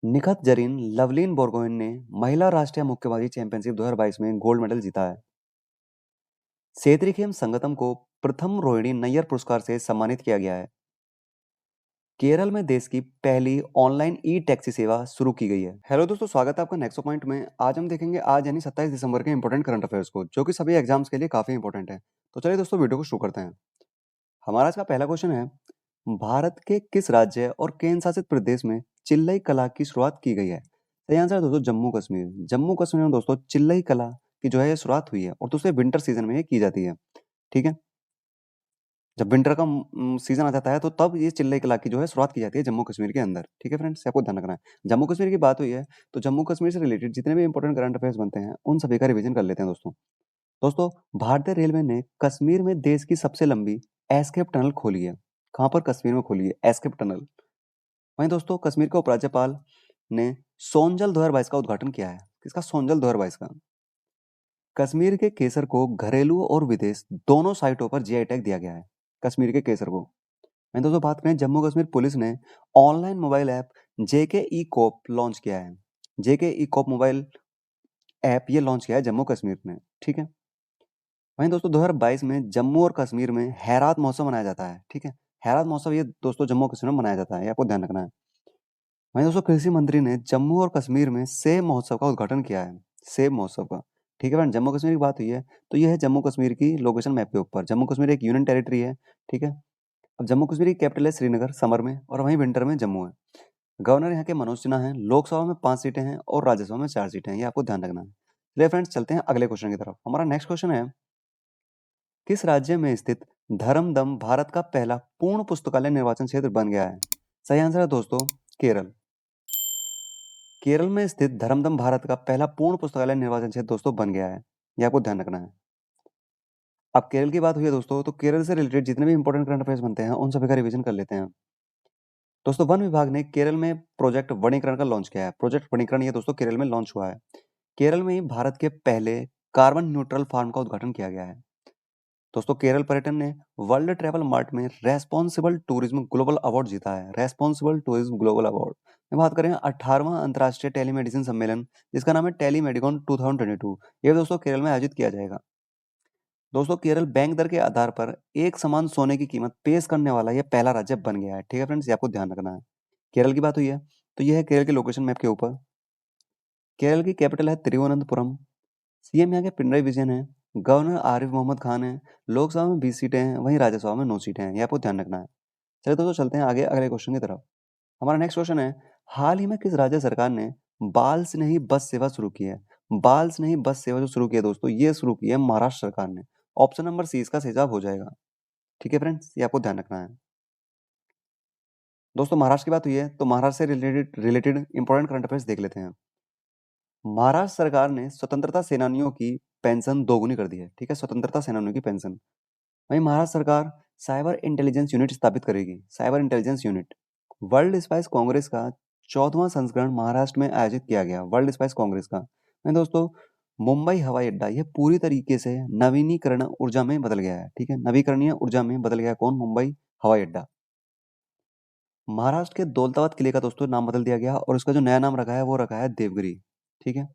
निखत जरीन लवलीन बोरगोहेन ने महिला राष्ट्रीय मुक्केबाजी चैंपियनशिप 2022 में गोल्ड मेडल जीता है। सेत्रिखेम संगतम को प्रथम रोहिणी नैयर पुरस्कार से सम्मानित किया गया है। केरल में देश की पहली ऑनलाइन ई टैक्सी सेवा शुरू की गई है। हेलो दोस्तों, स्वागत है आपका नेक्स्ट पॉइंट में। आज हम देखेंगे आज यानी 27 दिसंबर के इंपॉर्टेंट करंट अफेयर्स को, जो कि सभी एग्जाम्स के लिए काफी इंपॉर्टेंट है। तो चलिए दोस्तों, वीडियो को शुरू करते हैं। हमारा आज का पहला क्वेश्चन है, भारत के किस राज्य और केंद्र शासित प्रदेश में चिल्लई कला की शुरुआत की गई है? सही आंसर है दोस्तों जम्मू कश्मीर। जम्मू कश्मीर में दोस्तों चिल्लई कला की जो है ये शुरुआत हुई है और दूसरे विंटर सीजन में ये की जाती है। ठीक है, जब विंटर का सीजन आ जाता है तो तब ये चिल्लई कला की जो है शुरुआत की जाती है जम्मू कश्मीर के अंदर। ठीक है फ्रेंड्स, आपको ध्यान रखना है। जम्मू कश्मीर की बात हुई है तो जम्मू कश्मीर से रिलेटेड जितने भी इंपॉर्टेंट करंट अफेयर्स बनते हैं उन सभी का रिवीजन कर लेते हैं दोस्तों। दोस्तों, भारतीय रेलवे ने कश्मीर में देश की सबसे लंबी एस्केप टनल खोली है। कहाँ पर? कश्मीर में खोली है एस्केप टनल। वहीं दोस्तों कश्मीर के उपराज्यपाल ने सोनजल 2022 का उद्घाटन किया है। किसका? सोनजल 2022 का। कश्मीर के केसर को घरेलू और विदेश दोनों साइटों पर जीआई टैग दिया गया है। कश्मीर के केसर को। वहीं दोस्तों बात करें, जम्मू कश्मीर पुलिस ने ऑनलाइन मोबाइल ऐप जेके ई कोप लॉन्च किया है। जेके ई कोप मोबाइल ऐप ये लॉन्च किया है जम्मू कश्मीर ने। ठीक है, वहीं दोस्तों 2022 में जम्मू और कश्मीर में हैरात महोत्सव मनाया जाता है। ठीक है, हैरात महोत्सव ये दोस्तों जम्मू कश्मीर में मनाया जाता है, ये आपको ध्यान रखना है। वहीं दोस्तों कृषि मंत्री ने जम्मू और कश्मीर में सेब महोत्सव का उद्घाटन किया है। सेब महोत्सव का। ठीक है फ्रेंड, जम्मू कश्मीर की बात हुई है तो यह है जम्मू कश्मीर की लोकेशन मैप के ऊपर। जम्मू कश्मीर एक यूनियन टेरिटरी है। ठीक है, अब जम्मू कश्मीर की कैपिटल है श्रीनगर समर में, और वहीं विंटर में जम्मू है। गवर्नर यहाँ के मनोज सिन्हा हैं। लोकसभा में 5 सीटें हैं और राज्यसभा में 4 सीटें हैं, ये आपको ध्यान रखना है। चलिए फ्रेंड्स, चलते हैं अगले क्वेश्चन की तरफ। हमारा नेक्स्ट क्वेश्चन है, किस राज्य में स्थित धर्मदम भारत का पहला पूर्ण पुस्तकालय निर्वाचन क्षेत्र बन गया है? सही आंसर है दोस्तों केरल। केरल में स्थित धर्मदम भारत का पहला पूर्ण पुस्तकालय निर्वाचन क्षेत्र दोस्तों बन गया है, ये आपको ध्यान रखना है। अब केरल की बात हुई है दोस्तों तो केरल से रिलेटेड जितने भी इंपॉर्टेंट करंट अफेयर्स बनते हैं उन सभी का रिवीजन कर लेते हैं। दोस्तों वन विभाग ने केरल में प्रोजेक्ट वनीकरण का लॉन्च किया है। प्रोजेक्ट वनीकरण ये दोस्तों केरल में लॉन्च हुआ है। केरल में ही भारत के पहले कार्बन न्यूट्रल फार्म का उद्घाटन किया गया है। दोस्तों केरल पर्यटन ने वर्ल्ड ट्रैवल मार्ट में रेस्पॉन्सिबल टूरिज्म ग्लोबल अवार्ड जीता है। रेस्पॉन्सिबल टूरिज्म ग्लोबल अवार्ड में बात करें 18वां अंतर्राष्ट्रीय टेलीमेडिसिन सम्मेलन जिसका नाम है टेलीमेडिकॉन 2022, ये दोस्तों केरल में आयोजित किया जाएगा। दोस्तों केरल बैंक दर के आधार पर एक समान सोने की कीमत पेश करने वाला यह पहला राज्य बन गया है। ठीक है फ्रेंड्स, ये आपको ध्यान रखना है। केरल की बात हुई है तो यह है केरल के लोकेशन मैप के ऊपर। केरल की कैपिटल है तिरुवनंतपुरम। सीएम यहाँ के पिनराई विजयन है। गवर्नर आरिफ मोहम्मद खान है। लोकसभा में 20 सीटें हैं, वहीं राज्यसभा में 9 सीटें हैं, ये आपको ध्यान रखना है। चलिए दोस्तों चलते हैं आगे अगले क्वेश्चन की तरफ। हमारा नेक्स्ट क्वेश्चन है, हाल ही में किस राज्य सरकार ने बाल स्नेही बस सेवा शुरू की है? बाल स्नेही बस सेवा जो शुरू की है दोस्तों, ये शुरू की है महाराष्ट्र सरकार ने। ऑप्शन नंबर सी इसका सही जवाब हो जाएगा। ठीक है फ्रेंड्स, ये आपको ध्यान रखना है। दोस्तों महाराष्ट्र की बात हुई है तो महाराष्ट्र से related related important current affairs देख लेते हैं। महाराष्ट्र सरकार ने स्वतंत्रता सेनानियों की पेंशन दोगुनी कर दी है। ठीक है, स्वतंत्रता सेनानियों की पेंशन। वहीं महाराष्ट्र सरकार साइबर इंटेलिजेंस यूनिट स्थापित करेगी। Cyber intelligence unit. World spice Congress का 14वां संस्करण महाराष्ट्र में आयोजित किया गया। वर्ल्ड स्पाइस कांग्रेस का। वहीं दोस्तों मुंबई हवाई अड्डा यह पूरी तरीके से नवीनीकरण ऊर्जा में बदल गया है। ठीक है, नवीकरणीय ऊर्जा में बदल गया। कौन? मुंबई हवाई अड्डा। महाराष्ट्र के दौलताबाद किले का दोस्तों नाम बदल दिया गया और उसका जो नया नाम रखा है वो रखा है देवगिरी। ठीक है,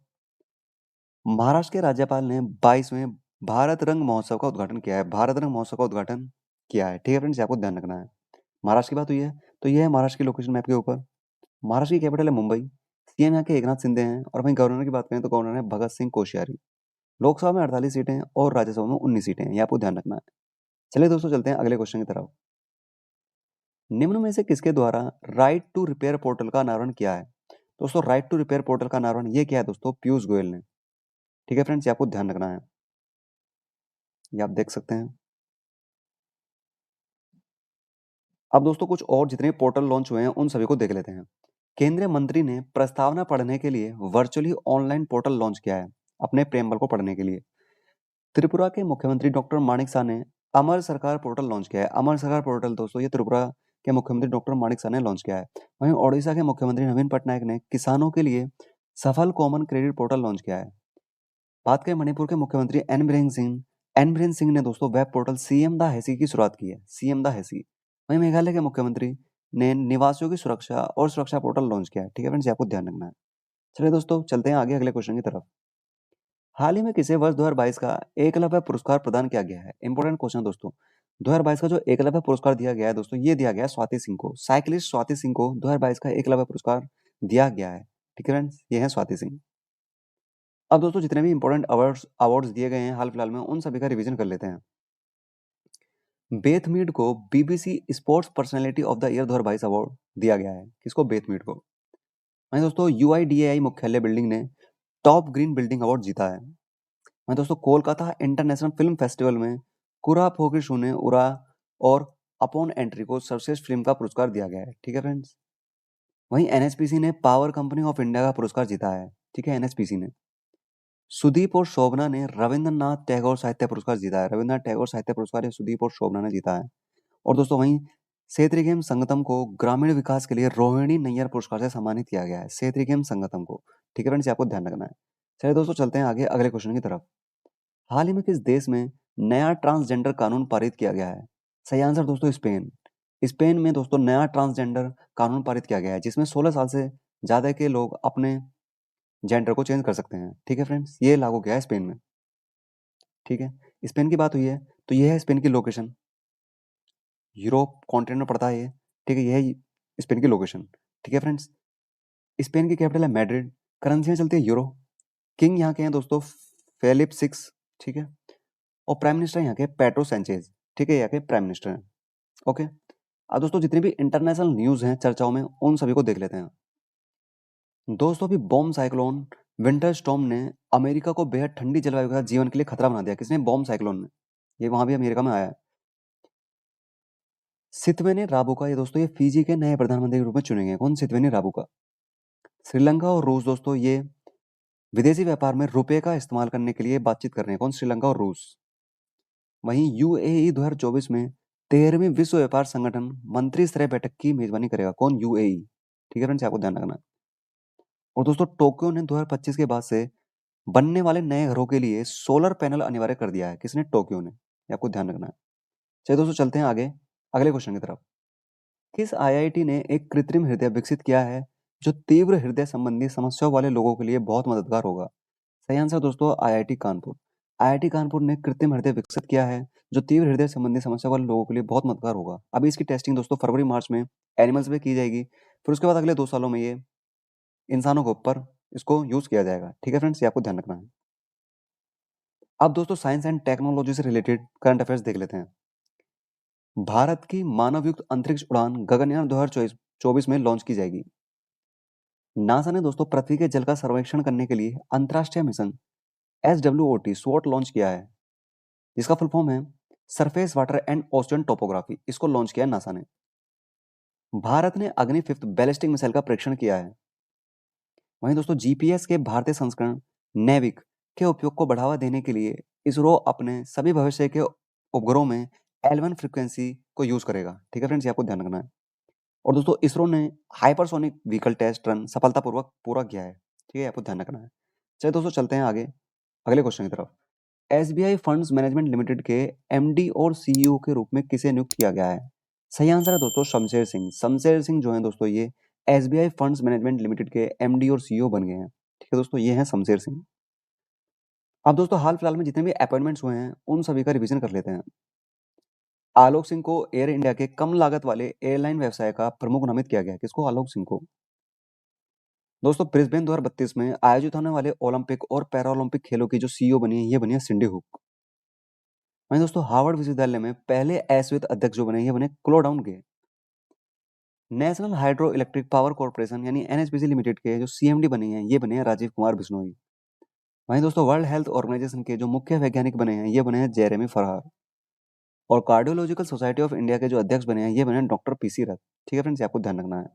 महाराष्ट्र के राज्यपाल ने 22वें भारत रंग महोत्सव का उद्घाटन किया है। भारत रंग महोत्सव का उद्घाटन किया है। ठीक है फ्रेंड्स, आपको ध्यान रखना है। महाराष्ट्र की बात हुई है तो यह है महाराष्ट्र की लोकेशन मैप के ऊपर। महाराष्ट्र की कैपिटल है मुंबई। सीएम यहाँ के एकनाथ शिंदे हैं और वहीं गवर्नर की बात करें तो गवर्नर है भगत सिंह कोश्यारी। लोकसभा में 48 सीटें हैं और राज्यसभा में 19 सीटें हैं, ये आपको ध्यान रखना है। चलिए दोस्तों चलते हैं अगले क्वेश्चन की तरफ। निम्न में से किसके द्वारा राइट टू रिपेयर पोर्टल का अनावरण किया है? दोस्तों राइट टू रिपेयर पोर्टल का अनावरण ये किया है दोस्तों पीयूष गोयल ने। ठीक है फ्रेंड्स, ये आपको ध्यान रखना है, ये आप देख सकते हैं। अब दोस्तों कुछ और जितने पोर्टल लॉन्च हुए हैं उन सभी को देख लेते हैं। केंद्रीय मंत्री ने प्रस्तावना पढ़ने के लिए वर्चुअली ऑनलाइन पोर्टल लॉन्च किया है अपने प्रेमबल को पढ़ने के लिए। त्रिपुरा के मुख्यमंत्री डॉक्टर माणिक शाह ने अमर सरकार पोर्टल लॉन्च किया है। अमर सरकार पोर्टल दोस्तों ये त्रिपुरा के मुख्यमंत्री डॉक्टर माणिक शाह ने लॉन्च किया है। वहीं ओडिशा के मुख्यमंत्री नवीन पटनायक ने किसानों के लिए सफल कॉमन क्रेडिट पोर्टल लॉन्च किया है। बात करें मणिपुर के मुख्यमंत्री एन बीरेन सिंह ने दोस्तों वेब पोर्टल सीएम दा हैसी की शुरुआत की है। सीएम दा हैसी। वहीं मेघालय के मुख्यमंत्री ने निवासियों की सुरक्षा और सुरक्षा पोर्टल लॉन्च किया है। ठीक है फ्रेंड्स, ये आपको ध्यान रखना है। चलिए दोस्तों, चलते हैं आगे अगले क्वेश्चन की तरफ। हाल ही में किसे वर्ष 2022 का एकलव्य पुरस्कार प्रदान किया गया है? इंपॉर्टेंट क्वेश्चन दोस्तों। 2022 का जो एकलव्य पुरस्कार दिया गया है दोस्तों, ये दिया गया है स्वाति सिंह को। साइकिलिस्ट स्वाति सिंह को 2022 का एकलव्य पुरस्कार दिया गया है। ठीक है फ्रेंड्स, ये है स्वाति सिंह। अब दोस्तों, जितने भी इंपॉर्टेंट अवार्ड्स दिए गए हैं हाल फिलहाल में, उन सभी का रिवीजन कर लेते हैं। बेथ मीड को BBC sports personality of the year 2022 award दिया गया है। किसको? बेथ मीड को। वहीं दोस्तों, यूआईडीएआई मुख्यालय बिल्डिंग ने टॉप ग्रीन बिल्डिंग अवार्ड जीता है। वहीं दोस्तों, कोलकाता इंटरनेशनल फिल्म फेस्टिवल में कुरा फोगिशुने उरा और अपॉन एंट्री को सर्वश्रेष्ठ फिल्म का पुरस्कार दिया गया है। ठीक है फ्रेंड्स। वहीं एनएचपीसी ने पावर कंपनी ऑफ इंडिया का पुरस्कार जीता है। ठीक है, एनएचपीसी ने। सुदीप और शोभना ने रविंद्रनाथ टैगोर साहित्य पुरस्कार जीता है। रविंद्रनाथ टैगोर साहित्य पुरस्कार ये सुदीप और शोभना ने जीता है। और दोस्तों, वहीं सेत्रिगेम संगतम को ग्रामीण विकास के लिए रोहिणी नैयर पुरस्कार से सम्मानित किया गया है। सेत्रिगेम संगतम को। ठीक है फ्रेंड्स, आपको ध्यान रखना है। चलिए दोस्तों, चलते हैं आगे अगले क्वेश्चन की तरफ। हाल ही में किस देश में नया ट्रांसजेंडर कानून पारित किया गया है? सही आंसर दोस्तों, स्पेन। स्पेन में दोस्तों नया ट्रांसजेंडर कानून पारित किया गया है, जिसमें 16 साल से ज्यादा के लोग अपने जेंडर को चेंज कर सकते हैं। ठीक है फ्रेंड्स, ये लागू किया है स्पेन में। ठीक है, स्पेन की बात हुई है तो ये है स्पेन की लोकेशन। यूरोप कॉन्टिनेंट में पड़ता है ये। ठीक है, ये है स्पेन की लोकेशन। ठीक है फ्रेंड्स, स्पेन की कैपिटल है मैड्रिड। करेंसी में चलती है यूरो। किंग यहाँ के हैं दोस्तों फेलिप सिक्स। ठीक है, और प्राइम मिनिस्टर यहाँ के पेड्रो सैंचेज। ठीक है, यहाँ के प्राइम मिनिस्टर हैं। ओके, अब दोस्तों जितनी भी इंटरनेशनल न्यूज हैं चर्चाओं में, उन सभी को देख लेते हैं। दोस्तों, अभी बॉम्ब साइक्लोन विंटर स्टॉर्म ने अमेरिका को बेहद ठंडी जलवायु के साथ जीवन के लिए खतरा बना दिया। किसने? बॉम्ब साइक्लोन ने। ये वहां भी अमेरिका में आया है। सितवेनी राबुका, ये दोस्तों ये फिजी के नए प्रधानमंत्री के रूप में चुने गए। कौन? सितवेनी राबुका। श्रीलंका और रूस दोस्तों ये विदेशी व्यापार में रुपए का इस्तेमाल करने के लिए बातचीत कर रहे हैं। कौन? श्रीलंका और रूस। वहीं यूएई 2024 में 13वीं विश्व व्यापार संगठन मंत्री स्तरीय बैठक की मेजबानी करेगा। कौन? यूएई। ठीक है फ्रेंड्स, आपको ध्यान रखना है। और दोस्तों, टोक्यो ने 2025 के बाद से बनने वाले नए घरों के लिए सोलर पैनल अनिवार्य कर दिया है। किसने? टोक्यो ने। ये आपको ध्यान रखना है। चलिए दोस्तों, चलते हैं आगे अगले क्वेश्चन की तरफ। किस आईआईटी ने एक कृत्रिम हृदय विकसित किया है जो तीव्र हृदय संबंधी समस्याओं वाले लोगों के लिए बहुत मददगार होगा? सही आंसर दोस्तों, आईआईटी कानपुर। आईआईटी कानपुर ने कृत्रिम हृदय विकसित किया है जो तीव्र हृदय संबंधी समस्या वाले लोगों के लिए बहुत मददगार होगा। अभी इसकी टेस्टिंग दोस्तों फरवरी मार्च में एनिमल्स पे की जाएगी, फिर उसके बाद अगले 2 सालों में ये इंसानों के ऊपर इसको यूज किया जाएगा। ठीक है फ्रेंड्स, ये आपको ध्यान रखना है। अब दोस्तों, साइंस एंड टेक्नोलॉजी से रिलेटेड करंट अफेयर्स देख लेते हैं। भारत की मानवयुक्त अंतरिक्ष उड़ान गगनयान 2024 में लॉन्च की जाएगी। नासा ने दोस्तों पृथ्वी के जल का सर्वेक्षण करने के लिए अंतरराष्ट्रीय मिशन SWOT स्वॉट लॉन्च किया है, जिसका फुल फॉर्म है surface water and ocean topography. इसको लॉन्च किया है नासा ने। भारत ने अग्नि 5th बैलिस्टिक मिसाइल का परीक्षण किया है। वहीं दोस्तों, जीपीएस के भारतीय संस्करण नेविक के उपयोग को बढ़ावा देने के लिए इसरो अपने सभी भविष्य के उपग्रहों में L1 फ्रीक्वेंसी को यूज करेगा। ठीक है फ्रेंड्स, ये आपको ध्यान रखना है। और दोस्तों, इसरो ने हाइपरसोनिक व्हीकल टेस्ट रन सफलतापूर्वक पूरा किया है। ठीक है, आपको ध्यान रखना है। चलिए दोस्तों, चलते हैं आगे अगले क्वेश्चन की तरफ। एसबीआई फंड्स मैनेजमेंट लिमिटेड के एमडी और सीईओ के रूप में किसे नियुक्त किया गया है? सही आंसर है दोस्तों, शमशेर सिंह। शमशेर सिंह जो है दोस्तों ये एसबीआई फंड्स मैनेजमेंट लिमिटेड के एमडी और सीईओ बन गए हैं। ठीक है दोस्तों, ये हैं शमशेर सिंह। अब दोस्तों, हाल फिलहाल में जितने भी अपॉइंटमेंट्स हुए हैं उन सभी का रिवीजन कर लेते हैं। आलोक सिंह को एयर इंडिया के कम लागत वाले एयरलाइन व्यवसाय का प्रमुख नामित किया गया है। किसको? आलोक सिंह को। दोस्तों, ब्रिस्बेन 2032 में आयोजित होने वाले ओलंपिक और पैरालंपिक खेलों की जो सीईओ बनी है, ये बनी है सिंडी हुक। वहीं दोस्तों, हार्वर्ड विश्वविद्यालय में पहले अश्वेत अध्यक्ष जो बने, ये बने क्लोडाउन गे। National hydro electric power corporation यानी एनएचपीसी लिमिटेड के जो सीएमडी बने हैं, ये बने हैं राजीव कुमार बिश्नोई। वहीं दोस्तों, वर्ल्ड हेल्थ ऑर्गेनाइजेशन के जो मुख्य वैज्ञानिक बने हैं, ये बने हैं जेरेमी फरहार। और कार्डियोलॉजिकल सोसाइटी ऑफ इंडिया के जो अध्यक्ष बने हैं, ये बने हैं डॉक्टर पीसी रथ। ठीक है फ्रेंड्स, आपको ध्यान रखना है।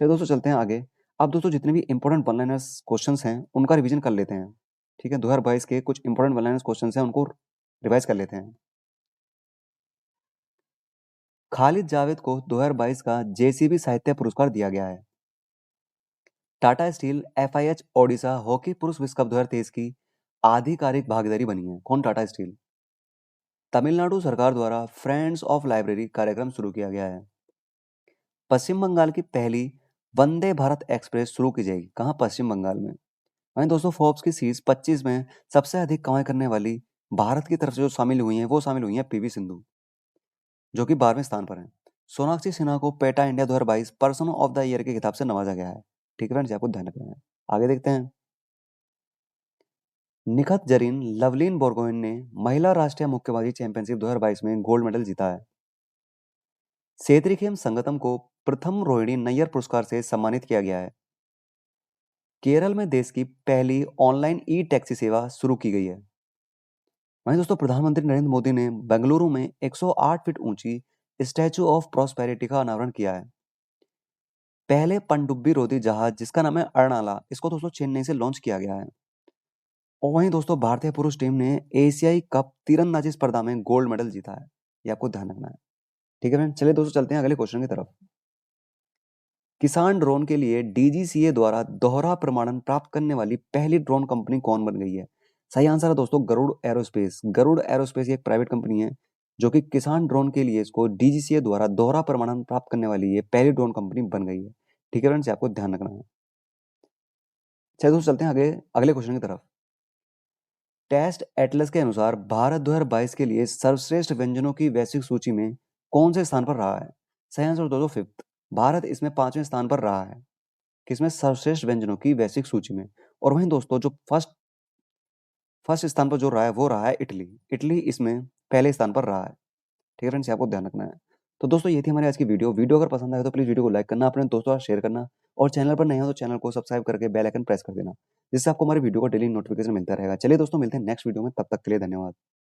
चलिए दोस्तों, चलते हैं आगे। अब दोस्तों, जितने भी इंपॉर्टेंट वन लाइनर्स क्वेश्चंस हैं उनका रिवीजन कर लेते हैं। ठीक है, 2022 के कुछ इंपॉर्टेंट वन लाइनर्स क्वेश्चंस हैं, उनको रिवाइज कर लेते हैं। खालिद जावेद को 2022 का जेसीबी साहित्य पुरस्कार दिया गया है। Tata steel FIH Odisha hockey पुरुष विश्व कप 2023 की आधिकारिक भागीदारी बनी है। कौन? टाटा स्टील। तमिलनाडु सरकार द्वारा फ्रेंड्स ऑफ लाइब्रेरी कार्यक्रम शुरू किया गया है। पश्चिम बंगाल की पहली वंदे भारत एक्सप्रेस शुरू की जाएगी। कहाँ? पश्चिम बंगाल में। वहीं दोस्तों फोर्ब्स की सीरीज 25 में सबसे अधिक कमाई करने वाली भारत की तरफ से जो शामिल हुई हैं वो शामिल हुई हैं पीवी सिंधु, जो कि 12वें स्थान पर हैं। सोनाक्षी सिन्हा को PETA India 2022 person of the year के खिताब से नवाजा गया है। ठीक है फ्रेंड्स, आपको ध्यान रखना है। आगे देखते हैं। निखत जरीन लवलीन बोरगोहेन ने महिला राष्ट्रीय मुक्केबाजी चैंपियनशिप 2022 में गोल्ड मेडल जीता है। सेतरीखेम संगतम को प्रथम रोहिणी नैयर पुरस्कार से सम्मानित किया गया है। केरल में देश की पहली ऑनलाइन ई टैक्सी सेवा शुरू की गई है। वहीं दोस्तों प्रधानमंत्री नरेंद्र मोदी ने बेंगलुरु में 108 फीट ऊंची स्टैचू ऑफ प्रॉस्पेरिटी का अनावरण किया है। पहले पनडुब्बी रोधी जहाज जिसका नाम है अर्नाला, इसको दोस्तों चेन्नई से लॉन्च किया गया है। और वहीं दोस्तों भारतीय पुरुष टीम ने एशियाई कप तीरंदाजी स्पर्धा में गोल्ड मेडल जीता है। ये आपको ध्यान रखना है। ठीक है फ्रेंड, चलिए दोस्तों चलते हैं अगले क्वेश्चन की तरफ। किसान ड्रोन के लिए डीजीसीए द्वारा दोहरा प्रमाणन प्राप्त करने वाली पहली ड्रोन कंपनी कौन बन गई है? सही आंसर है दोस्तों गरुड़ एरोस्पेस। गरुड़ एरोस्पेस एक प्राइवेट कंपनी है जो कि किसान ड्रोन के लिए इसको डीजीसीए द्वारा दोहरा प्रमाणन प्राप्त करने वाली ये पहली ड्रोन कंपनी बन गई है। ठीक है फ्रेंड्स, आपको ध्यान रखना है। चलिए दोस्तों चलते हैं आगे अगले क्वेश्चन की तरफ। टेस्ट एटलस के अनुसार भारत 2022 के लिए सर्वश्रेष्ठ व्यंजनों की वैश्विक सूची में कौन से स्थान पर रहा है? सही आंसर दोस्तों फिफ्थ। भारत इसमें 5वें स्थान पर रहा है, किसमें? सर्वश्रेष्ठ व्यंजनों की वैश्विक सूची में। और वहीं दोस्तों जो फर्स्ट स्थान पर जो रहा है वो रहा है इटली। इटली इसमें पहले स्थान पर रहा है। ठीक है फ्रेंड्स, आपको ध्यान रखना है। तो दोस्तों ये थी हमारी आज की वीडियो अगर पसंद आए तो प्लीज वीडियो को लाइक करना, अपने दोस्तों के साथ शेयर करना, और चैनल पर नए हो तो चैनल को सब्सक्राइब करके बेल आइकन प्रेस कर देना, जिससे आपको हमारी वीडियो का डेली नोटिफिकेशन मिलता रहेगा। चलिए दोस्तों मिलते हैं नेक्स्ट वीडियो में, तब तक के लिए धन्यवाद।